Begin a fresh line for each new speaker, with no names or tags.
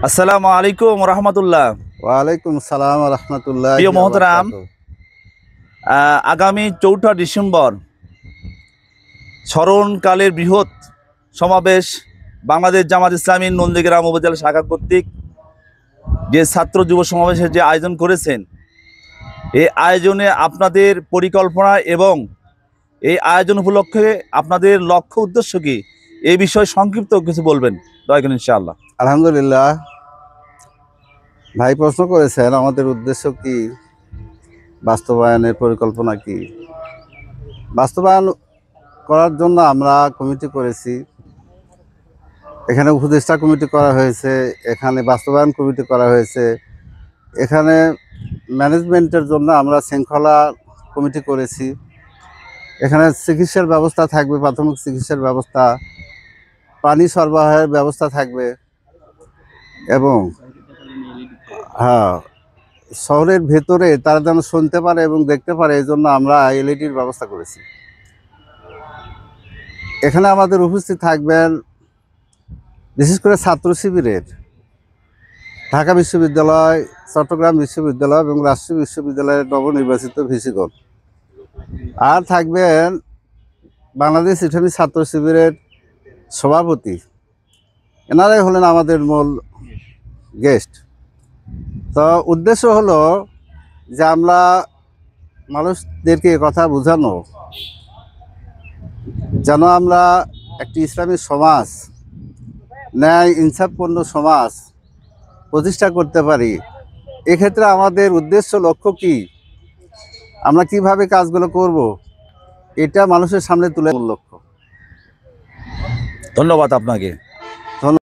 আসসালামু আলাইকুম রহমতুল্লাহ।
ওয়ালাইকুম সালাম রহমতুল্লাহ।
প্রিয় মহতরাম, আগামী 4ঠা ডিসেম্বর স্মরণকালের বৃহৎ সমাবেশ বাংলাদেশ জামাত ইসলামী নন্দীগ্রাম উপজেলা শাখা কর্তৃক যে ছাত্র যুব সমাবেশের যে আয়োজন করেছেন, এই আয়োজনে আপনাদের পরিকল্পনা এবং এই আয়োজন উপলক্ষে আপনাদের লক্ষ্য উদ্দেশ্য কি, এই বিষয়ে সংক্ষিপ্ত কিছু বলবেন দয়া করে ইনশাআল্লাহ।
আলহামদুলিল্লাহ, ভাই প্রশ্ন করেছেন আমাদের উদ্দেশ্য কি, বাস্তবায়নের পরিকল্পনা কি। বাস্তবায়ন করার জন্য আমরা কমিটি করেছি, এখানে উপদেষ্টা কমিটি করা হয়েছে, এখানে বাস্তবায়ন কমিটি করা হয়েছে, এখানে ম্যানেজমেন্টের জন্য আমরা শৃঙ্খলা কমিটি করেছি। এখানে চিকিৎসার ব্যবস্থা থাকবে, প্রাথমিক চিকিৎসার ব্যবস্থা, পানি সরবরাহের ব্যবস্থা থাকবে এবং শহরের ভেতরে তারা যেন শুনতে পারে এবং দেখতে পারে, এই জন্য আমরা এলইডির ব্যবস্থা করেছি। এখানে আমাদের উপস্থিত থাকবেন বিশেষ করে ছাত্র শিবিরের ঢাকা বিশ্ববিদ্যালয়, চট্টগ্রাম বিশ্ববিদ্যালয় এবং রাজশাহী বিশ্ববিদ্যালয়ের নবনির্বাচিত ভিসিগণ। আর থাকবেন বাংলাদেশ ইসলামী ছাত্র শিবিরের সভাপতি, এনারাই হলেন আমাদের মূল গেস্ট। তো উদ্দেশ্য হলো যে আমরা মানুষদেরকে কথা বোঝানো, যেন আমরা একটি ইসলামী সমাজ, ন্যায় ইনসাফপূর্ণ সমাজ প্রতিষ্ঠা করতে পারি। এক্ষেত্রে আমাদের উদ্দেশ্য লক্ষ্য কি, আমরা কিভাবে কাজগুলো করব, এটা মানুষের সামনে তুলে লক্ষ্য।
ধন্যবাদ আপনাকে।